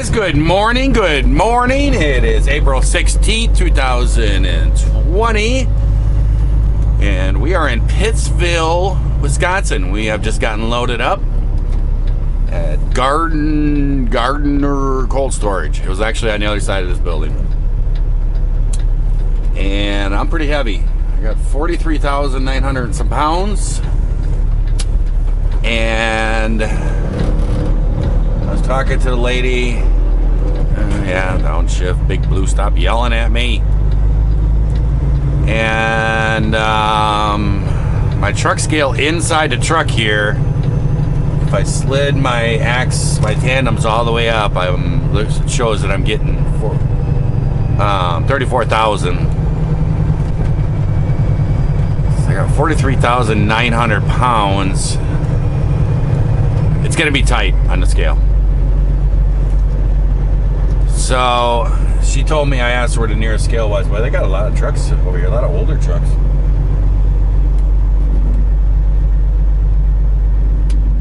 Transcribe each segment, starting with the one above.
guys, good morning. It is April 16th, 2020, and we are in Pittsville, Wisconsin. We have just gotten loaded up at Gardner Cold Storage. It was actually on the other side of this building, and I'm pretty heavy. I got 43,900 and some pounds, and I was talking to the lady. Yeah, downshift, big blue, stop yelling at me. And my truck scale inside the truck here, if I slid my tandems all the way up, it shows that I'm getting 34,000. So I got 43,900 pounds. It's going to be tight on the scale. So she told me, I asked her where the nearest scale was, but they got a lot of trucks over here, a lot of older trucks.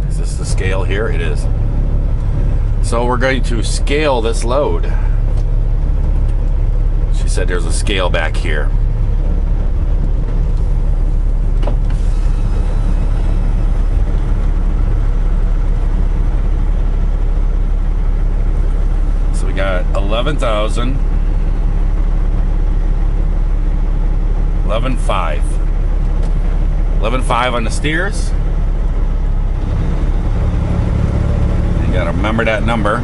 Is this the scale here? It is. So we're going to scale this load. She said there's a scale back here. We got 11,000, 11,500, 11,500 on the steers. You gotta remember that number.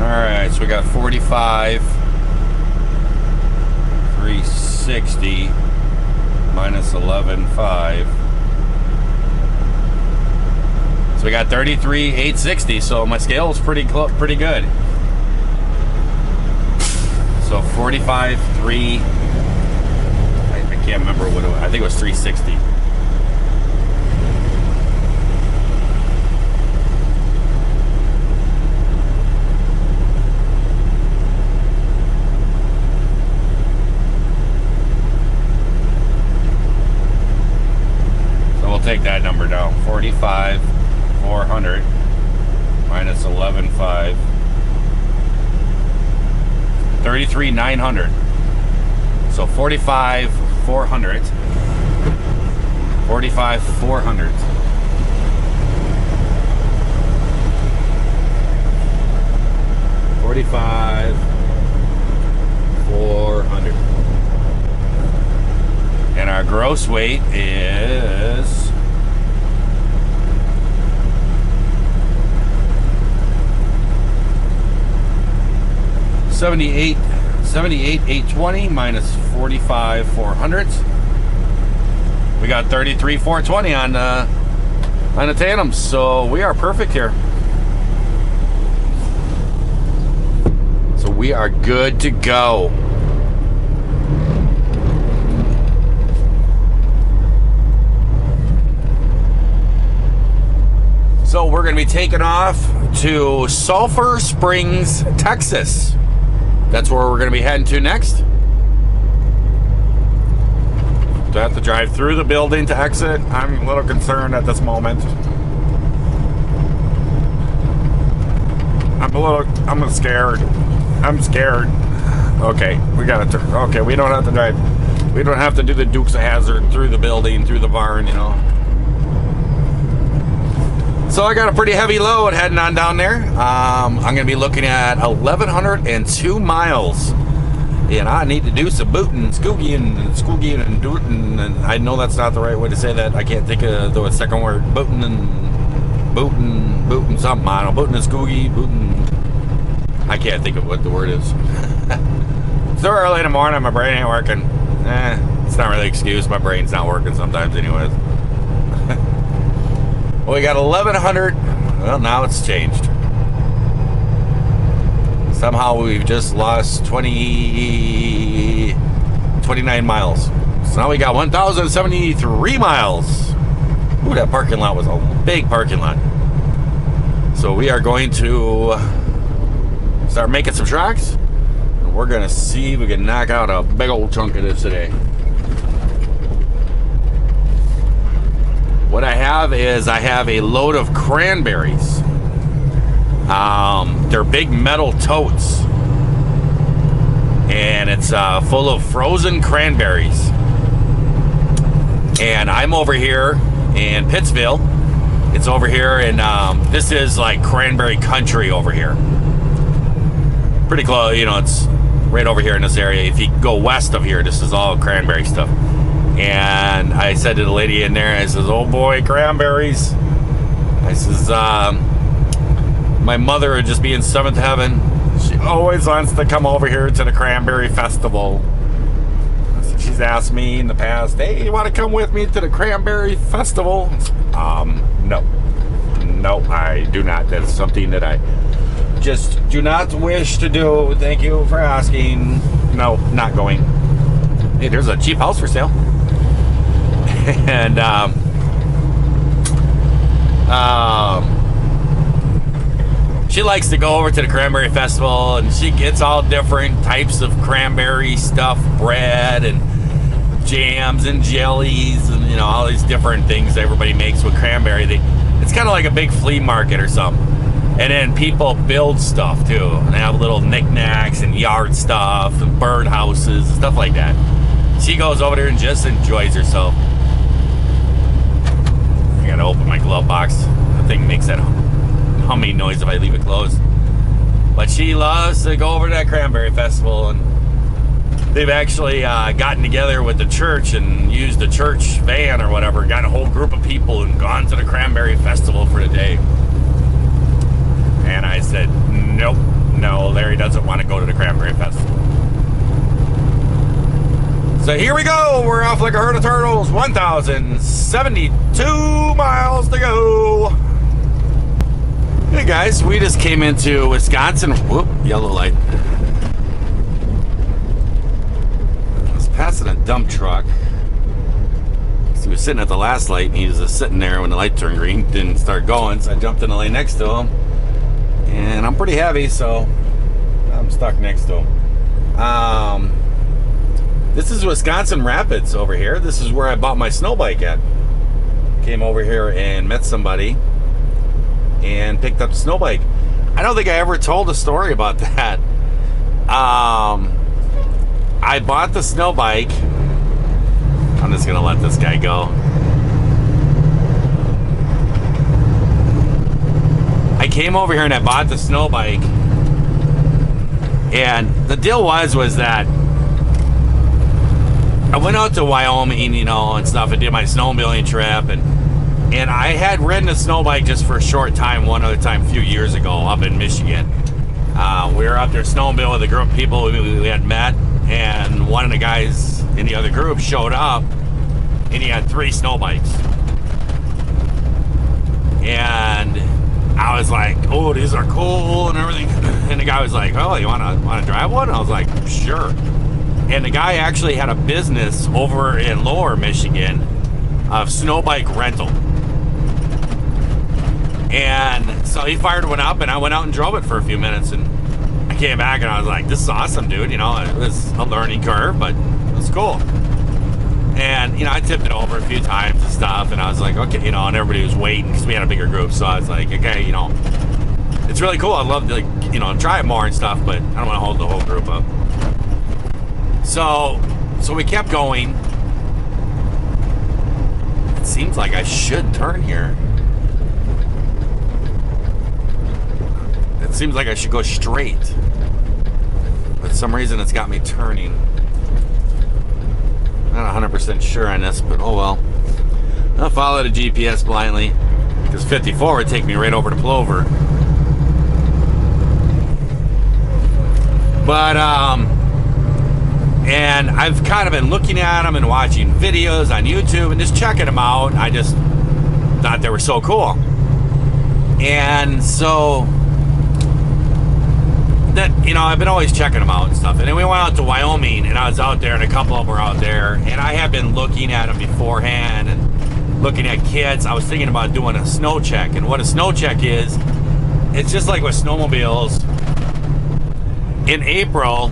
All right, so we got 45. 360 minus 11.5. So we got 33,860. So my scale is pretty good. So 45.3. I can't remember what it was. I think it was 360. Take that number down. 45,400 minus 11,500. 33,900. So 45,400. 45,400. 45,400. And our gross weight is 78,820 minus 45,400. We got 33,420 on the tandems, so we are perfect here. So we are good to go. So we're going to be taking off to Sulphur Springs, Texas. That's where we're going to be heading to next. Do I have to drive through the building to exit? I'm a little concerned at this moment. I'm scared. I'm scared. Okay, we got to. Okay, we don't have to drive. We don't have to do the Dukes of Hazzard through the building, through the barn, you know. So I got a pretty heavy load heading on down there. I'm going to be looking at 1,102 miles. And I need to do some booting, skoogieing, and dooting. And I know that's not the right way to say that. I can't think of the second word. Booting something. I don't know. Booting and skoogie, booting. I can't think of what the word is. It's so early in the morning, my brain ain't working. It's not really an excuse. My brain's not working sometimes anyways. Well, we got 1,100. Well, now it's changed. Somehow we've just lost 29 miles. So now we got 1,073 miles. Ooh, that parking lot was a big parking lot. So we are going to start making some tracks. we're gonna see if we can knock out a big old chunk of this today. What I have is I have a load of cranberries. They're big metal totes, and it's full of frozen cranberries. And I'm over here in Pittsville. It's over here, and this is like cranberry country over here. Pretty close, you know, it's right over here in this area. If you go west of here, this is all cranberry stuff. And I said to the lady in there, I says, oh boy, cranberries. I says, my mother would just be in seventh heaven. She always wants to come over here to the cranberry festival. She's asked me in the past, hey, you want to come with me to the cranberry festival? No, I do not. That's something that I just do not wish to do. Thank you for asking. No, not going. Hey, there's a cheap house for sale. And she likes to go over to the cranberry festival, and she gets all different types of cranberry stuff, bread and jams and jellies, and you know, all these different things everybody makes with cranberry. It's kind of like a big flea market or something. And then people build stuff too, and they have little knickknacks and yard stuff and bird houses and stuff like that. She goes over there and just enjoys herself. I gotta open my glove box. The thing makes that humming noise if I leave it closed. But she loves to go over to that cranberry festival, and they've actually gotten together with the church and used the church van or whatever, got a whole group of people and gone to the cranberry festival for the day. And I said, nope, no, Larry doesn't want to go to the cranberry festival. So here we go. We're off like a herd of turtles. 1,072 miles to go. Hey guys, we just came into Wisconsin. Whoop, yellow light. I was passing a dump truck. He was sitting at the last light, and he was just sitting there when the light turned green. Didn't start going, so I jumped in the lane next to him. And I'm pretty heavy, so I'm stuck next to him. This is Wisconsin Rapids over here. This is where I bought my snow bike at. Came over here and met somebody and picked up the snow bike. I don't think I ever told a story about that. I bought the snow bike. I'm just gonna let this guy go. I came over here and I bought the snow bike, and the deal was that I went out to Wyoming, you know, and stuff, and did my snowmobiling trip, and I had ridden a snow bike just for a short time, one other time a few years ago up in Michigan. We were out there snowmobiling with a group of people we had met, and one of the guys in the other group showed up, and he had 3 snow bikes. And I was like, oh, these are cool and everything. And the guy was like, oh, you want to drive one? And I was like, sure. And the guy actually had a business over in Lower Michigan of snow bike rental. And so he fired one up, and I went out and drove it for a few minutes, and I came back and I was like, this is awesome, dude. You know, it was a learning curve, but it was cool. And, you know, I tipped it over a few times and stuff, and I was like, okay, you know, and everybody was waiting because we had a bigger group. So I was like, okay, you know, it's really cool. I'd love to, like, you know, try it more and stuff, but I don't want to hold the whole group up. So we kept going. It seems like I should turn here. It seems like I should go straight. But for some reason it's got me turning. Not 100% sure on this, but oh well. I'll follow the GPS blindly, because 54 would take me right over to Plover. But and I've kind of been looking at them and watching videos on YouTube and just checking them out. I just thought they were so cool. And so that, you know, I've been always checking them out and stuff. And then we went out to Wyoming, and I was out there, and a couple of them were out there, and I had been looking at them beforehand and looking at kits. I was thinking about doing a snow check. And what a snow check is, it's just like with snowmobiles. In April,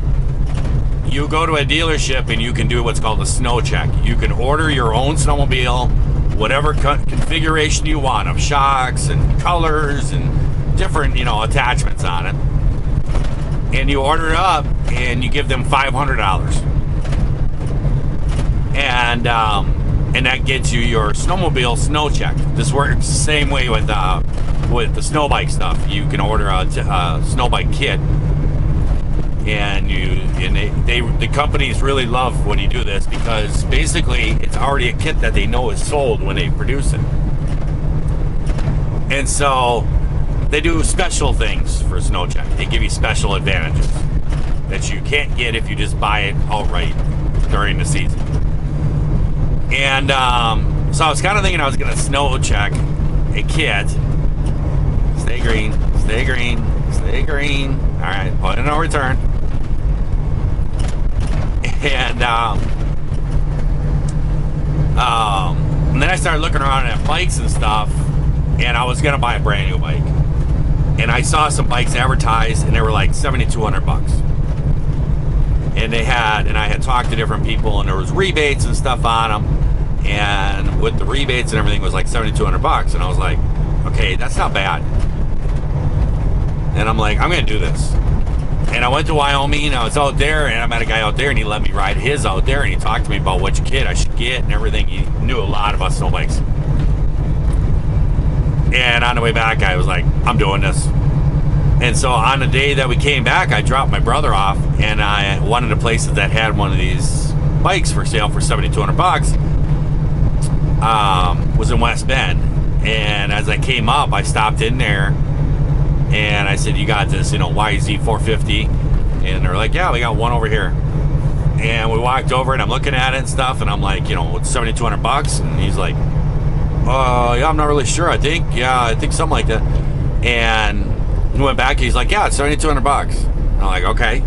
you go to a dealership and you can do what's called a snow check. You can order your own snowmobile, whatever configuration you want, of shocks and colors and different, attachments on it. And you order it up and you give them $500. And that gets you your snowmobile snow check. This works the same way with the snowbike stuff. You can order a snowbike kit, and the companies really love when you do this, because basically it's already a kit that they know is sold when they produce it. And so they do special things for snow check. They give you special advantages that you can't get if you just buy it outright during the season. And so I was kind of thinking I was going to snow check a kit. Stay green, stay green, stay green. All right, put in no return. And then I started looking around at bikes and stuff, and I was going to buy a brand new bike. And I saw some bikes advertised, and they were like $7,200. And I had talked to different people, and there was rebates and stuff on them. And with the rebates and everything, it was like $7,200. And I was like, okay, that's not bad. And I'm like, I'm going to do this. And I went to Wyoming, I was out there, and I met a guy out there, and he let me ride his out there, and he talked to me about which kit I should get and everything. He knew a lot about snow bikes. And on the way back, I was like, I'm doing this. And so on the day that we came back, I dropped my brother off, and one of the places that had one of these bikes for sale for $7,200 was in West Bend. And as I came up, I stopped in there, and I said, you got this, YZ 450? And they're like, yeah, we got one over here. And we walked over, and I'm looking at it and stuff, and I'm like, it's $7,200? And he's like, yeah, I'm not really sure. I think something like that. And we went back, he's like, yeah, it's $7,200. I'm like, okay.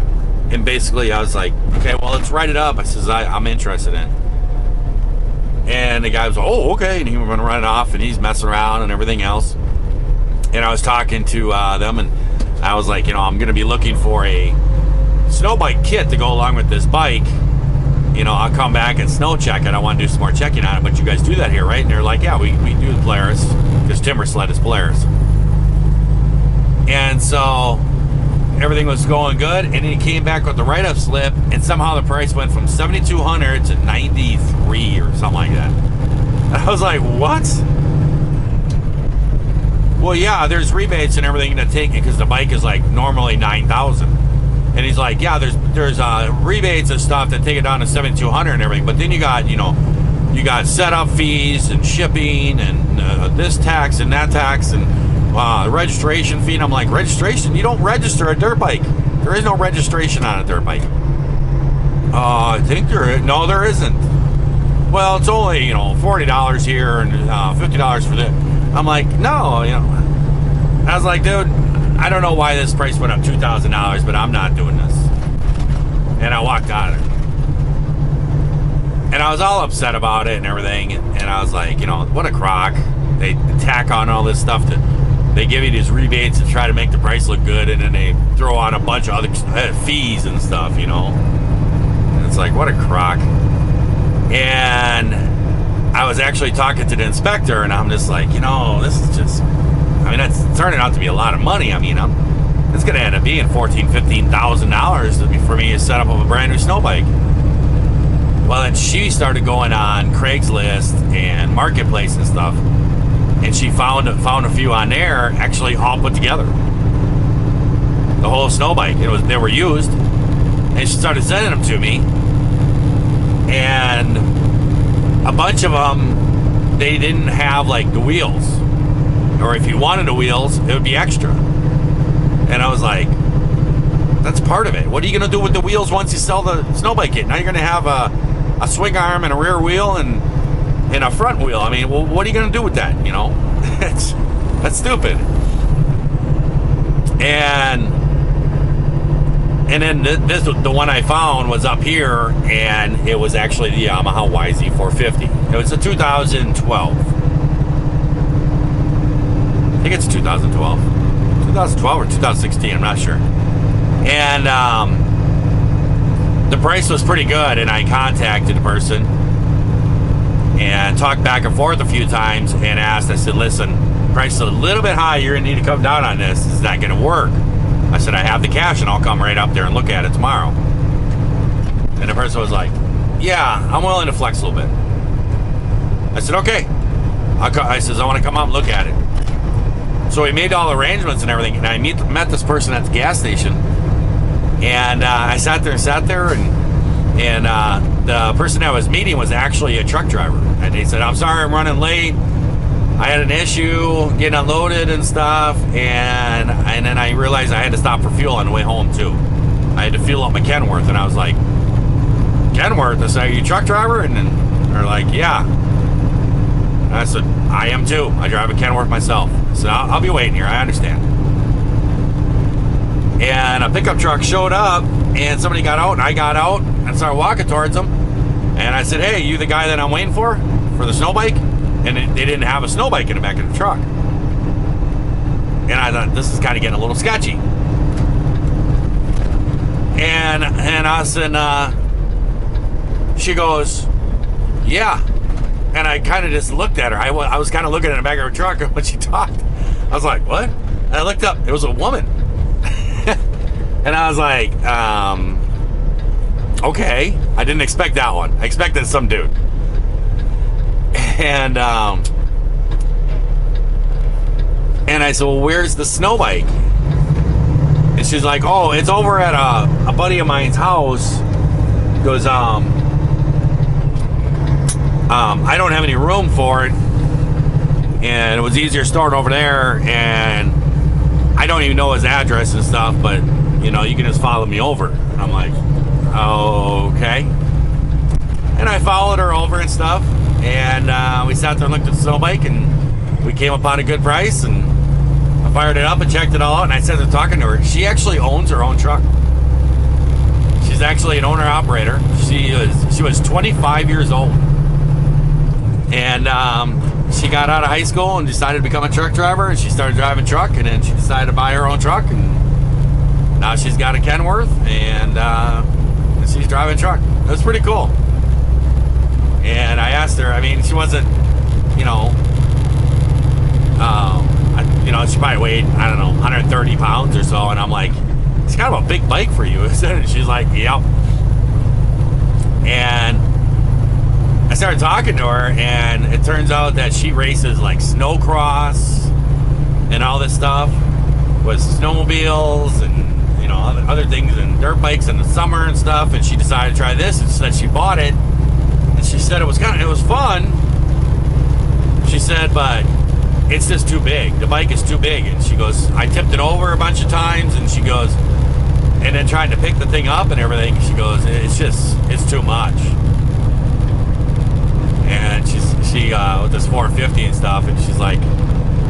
And basically I was like, okay, well, let's write it up. I says, I'm interested in it. And the guy was like, oh, okay. And he was going to run it off, and he's messing around and everything else. And I was talking to them, and I was like, I'm going to be looking for a snow bike kit to go along with this bike. I'll come back and snow check it. I want to do some more checking on it, but you guys do that here, right? And they're like, yeah, we do the Polaris, because Timber Sled is Polaris. And so everything was going good, and then he came back with the write-up slip, and somehow the price went from $7,200 to $93 or something like that. And I was like, what? Well, yeah, there's rebates and everything to take it, because the bike is like normally $9,000. And he's like, yeah, there's rebates and stuff that take it down to $7,200 and everything, but then you got setup fees and shipping and this tax and that tax and registration fee. And I'm like, registration? You don't register a dirt bike. There is no registration on a dirt bike. I think there is. No, there isn't. Well, it's only, $40 here and $50 for this. I'm like, no, I was like, dude, I don't know why this price went up $2,000, but I'm not doing this. And I walked out of it. And I was all upset about it and everything. And I was like, what a crock. They tack on all this stuff they give you these rebates to try to make the price look good, and then they throw on a bunch of other fees and stuff, And it's like, what a crock. And I was actually talking to the inspector, and I'm just like, this is just, that's turning out to be a lot of money. It's going to end up being $14,000, $15,000 for me to set up a brand new snow bike. Well, then she started going on Craigslist and Marketplace and stuff, and she found a few on there actually all put together. The whole snow bike. They were used, and she started sending them to me, and a bunch of them, they didn't have like the wheels, or if you wanted the wheels, it would be extra. And I was like, that's part of it. What are you going to do with the wheels once you sell the snow bike kit? Now you're going to have a swing arm and a rear wheel and a front wheel. Well, what are you going to do with that? That's stupid. And then the one I found was up here, and it was actually the Yamaha YZ 450. It was a 2012. I think it's 2012. 2012 or 2016, I'm not sure. And the price was pretty good, and I contacted the person and talked back and forth a few times and asked. I said, listen, price is a little bit high. You're gonna need to come down on this. It's not gonna work. I said, I have the cash and I'll come right up there and look at it tomorrow. And the person was like, yeah, I'm willing to flex a little bit. I said, okay. I says, I want to come up and look at it. So we made all the arrangements and everything, and I met this person at the gas station. And I sat there, and the person I was meeting was actually a truck driver. And he said, I'm sorry, I'm running late. I had an issue getting unloaded and stuff, and then I realized I had to stop for fuel on the way home too. I had to fuel up my Kenworth, and I was like, Kenworth? I said, are you a truck driver? And then they're like, yeah. And I said, I am too. I drive a Kenworth myself. So I'll be waiting here. I understand. And a pickup truck showed up, and somebody got out, and I got out and started walking towards them. And I said, hey, you the guy that I'm waiting for the snowbike? And they didn't have a snowbike in the back of the truck. And I thought, this is kind of getting a little sketchy. And I said, she goes, yeah. And I kind of just looked at her. I was kind of looking at the back of her truck when she talked. I was like, what? And I looked up. It was a woman. And I was like, okay. I didn't expect that one. I expected some dude. And I said, well, where's the snowbike? And she's like, oh, it's over at a buddy of mine's house. Goes, I don't have any room for it, and it was easier to store it over there, and I don't even know his address and stuff, but you know, you can just follow me over. And I'm like, okay. And I followed her over and stuff, and we sat there and looked at the snowbike, and we came upon a good price, and I fired it up and checked it all out, and I sat there talking to her. She actually owns her own truck. She's actually an owner-operator. She was 25 years old. And she got out of high school and decided to become a truck driver, and she started driving truck, and then she decided to buy her own truck, and now she's got a Kenworth, and she's driving a truck. It was pretty cool. And I asked her, I mean, she wasn't, you know, she probably weighed, I don't know, 130 pounds or so, and I'm like, it's kind of a big bike for you, isn't it? And she's like, yep. And I started talking to her, and it turns out that she races like snowcross and all this stuff with snowmobiles and, you know, other things, and dirt bikes in the summer and stuff. And she decided to try this, and said she bought it, and she said it was fun. She said, but it's just too big. The bike is too big. And she goes, I tipped it over a bunch of times, and she goes, and then trying to pick the thing up and everything, she goes, it's too much. And she with this 450 and stuff, and she's like,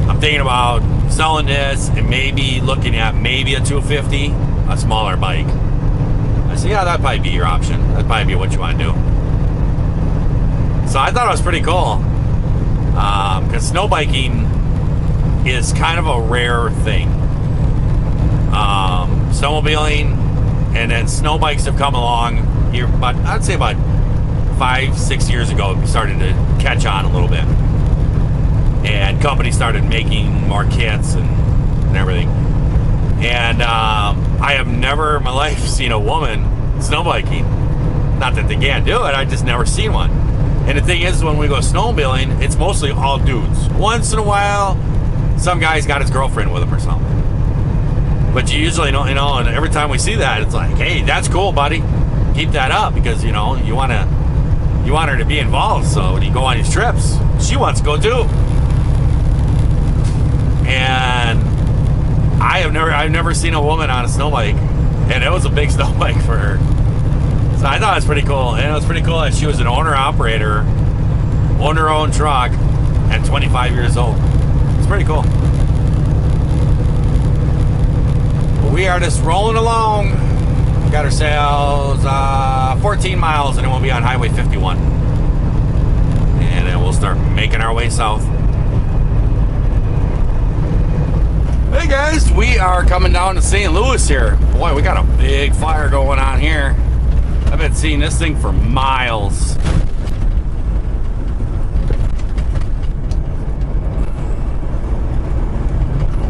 I'm thinking about selling this and maybe looking at maybe a 250, a smaller bike. I said, yeah, that'd probably be your option. That'd probably be what you want to do. So I thought it was pretty cool, because snowbiking is kind of a rare thing. Snowmobiling and then snow bikes have come along here, but I'd say about 5-6 years ago, we started to catch on a little bit, and companies started making more kits and everything. And I have never in my life seen a woman snowbiking. Not that they can't do it, I just never seen one. And the thing is, when we go snowmobiling, it's mostly all dudes. Once in a while, some guy's got his girlfriend with him or something. But you usually don't, and every time we see that, it's like, hey, that's cool, buddy. Keep that up, because, you want her to be involved, so when you go on these trips, she wants to go too. And I've never seen a woman on a snow bike, and it was a big snow bike for her. So I thought it was pretty cool. And it was pretty cool that she was an owner-operator, owned her own truck, at 25 years old. It's pretty cool. But we are just rolling along. We got ourselves 14 miles, and then we'll be on Highway 51. And then we'll start making our way south. Hey guys, we are coming down to St. Louis here. Boy, we got a big fire going on here. I've been seeing this thing for miles.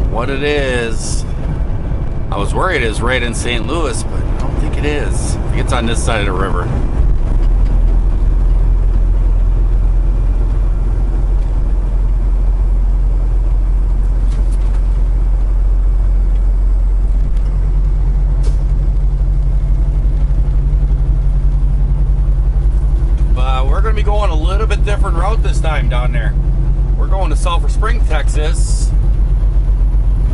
What it is, I was worried it was right in St. Louis, but I don't think it is. I think it's on this side of the river. We're going to be going a little bit different route this time down there. We're going to Sulphur Spring, Texas,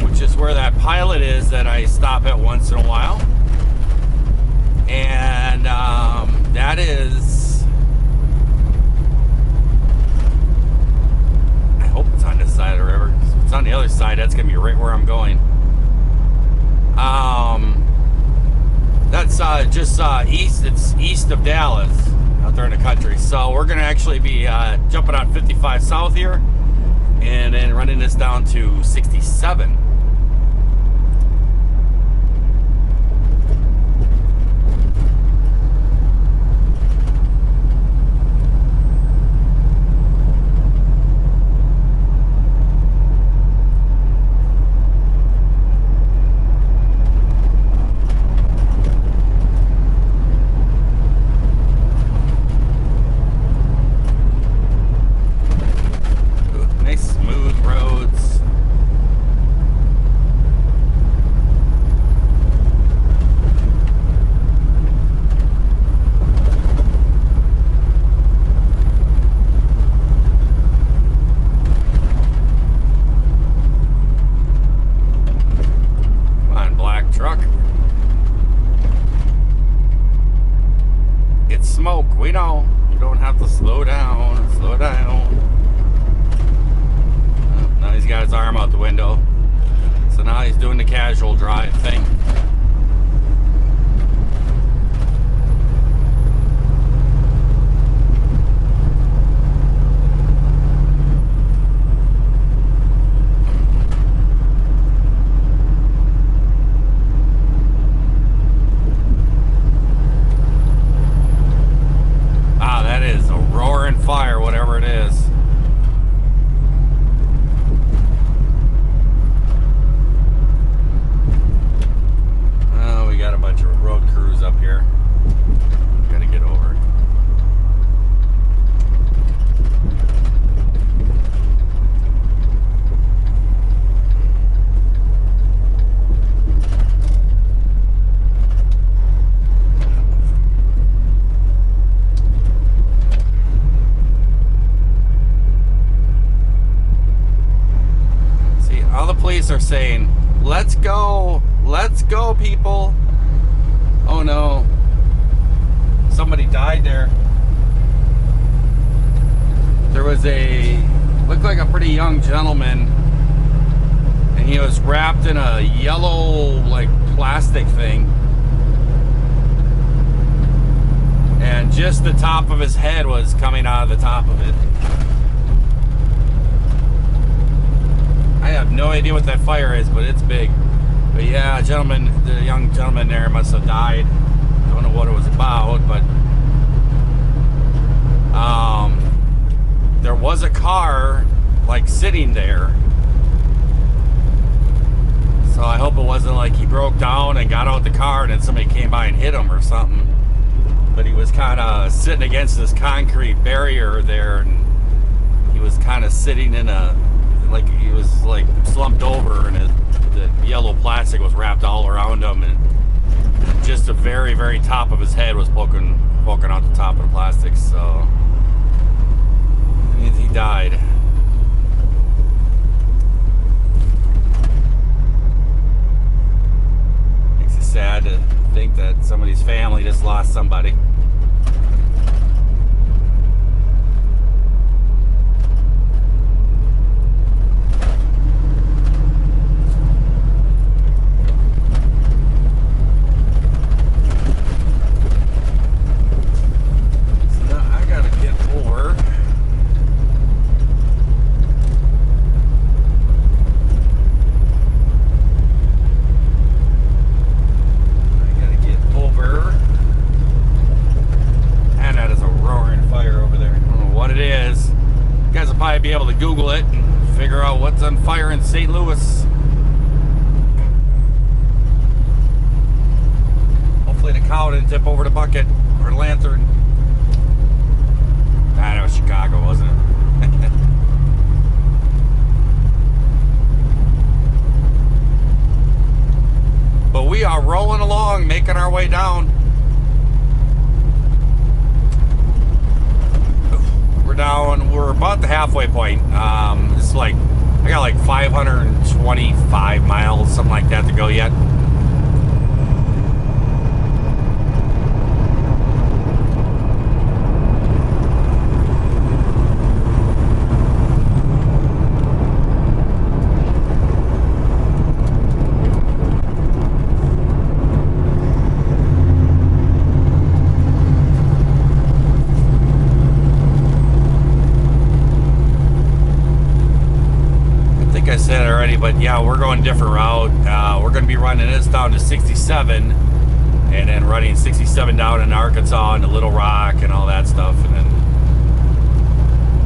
which is where that pilot is that I stop at once in a while. And that is, I hope it's on this side of the river. If it's on the other side, that's going to be right where I'm going. That's just east. It's east of Dallas, out there in the country. So we're going to actually be jumping on 55 south here and then running this down to 67. We know you don't have to slow down. Slow down. Oh, now he's got his arm out the window. So now he's doing the casual drive thing. Fire, whatever it is. Oh, we got a bunch of road crews up here. Gotta get over. Are saying, let's go, people. Oh no, somebody died there. There was looked like a pretty young gentleman, and he was wrapped in a yellow like plastic thing, and just the top of his head was coming out of the top of it. I have no idea what that fire is, but it's big. But yeah, the young gentleman there must have died. Don't know what it was about, but there was a car like sitting there. So I hope it wasn't like he broke down and got out the car and then somebody came by and hit him or something. But he was kind of sitting against this concrete barrier there, and he was kind of sitting in like he was like slumped over, and the yellow plastic was wrapped all around him, and just the very, very top of his head was poking out the top of the plastic. So he died. Makes it sad to think that somebody's family just lost somebody. Google it and figure out what's on fire in St. Louis. Hopefully the cow didn't tip over the bucket or the lantern. I know, Chicago, wasn't it? But we are rolling along, making our way down. We're about the halfway point. It's like, I got like 525 miles, something like that to go yet. But yeah, we're going a different route. We're going to be running this down to 67 and then running 67 down in Arkansas into Little Rock and all that stuff, and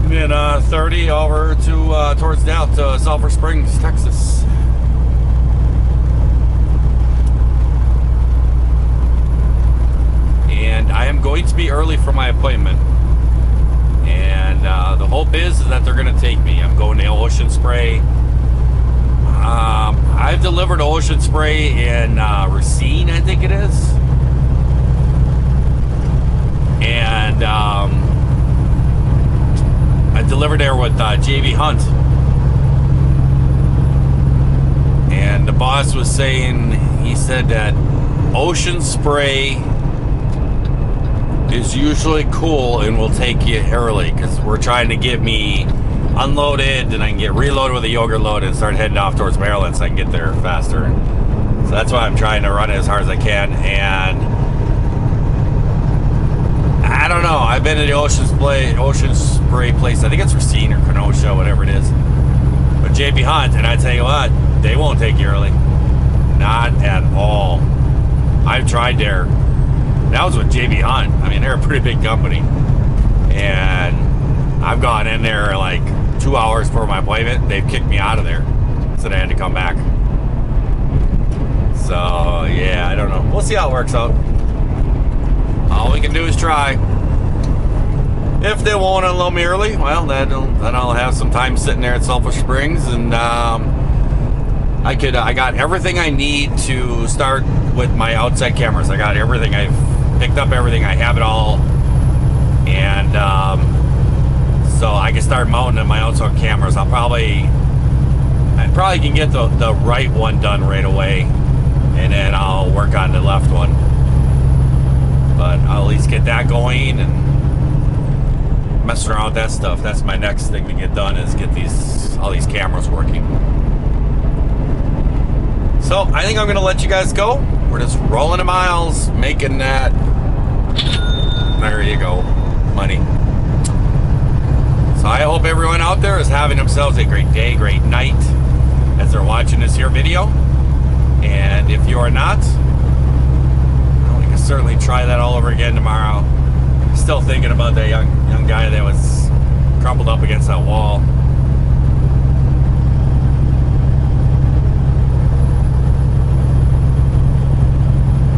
then 30 over to towards down to Sulphur Springs, Texas. And I am going to be early for my appointment, and the hope is that they're going to take me. I'm going to Ocean Spray. I've delivered Ocean Spray in Racine, I think it is. And I delivered there with JV Hunt. And the boss was saying, he said that Ocean Spray is usually cool and will take you early, because we're trying to get me unloaded, and I can get reloaded with a yogurt load and start heading off towards Maryland so I can get there faster. So that's why I'm trying to run it as hard as I can. And I don't know, I've been to the Ocean Spray place, I think it's Racine or Kenosha, whatever it is, but JP Hunt, and I tell you what, they won't take you early. Not at all. I've tried there. That was with JB Hunt. I mean, they're a pretty big company, and I've gone in there like 2 hours before my appointment. They've kicked me out of there, so I had to come back. So yeah, I don't know. We'll see how it works out. All we can do is try. If they won't unload me early, well, then I'll have some time sitting there at Sulphur Springs, and I got everything I need to start with my outside cameras. I got everything. I've picked up everything. I have it all, and so I can start mounting my outside cameras. I probably can get the right one done right away, and then I'll work on the left one. But I'll at least get that going and messing around with that stuff. That's my next thing to get done, is get all these cameras working. So I think I'm gonna let you guys go. We're just rolling the miles, making that, there you go, money. So I hope everyone out there is having themselves a great day, great night, as they're watching this here video. And if you are not, well, we can certainly try that all over again tomorrow. Still thinking about that young guy that was crumpled up against that wall.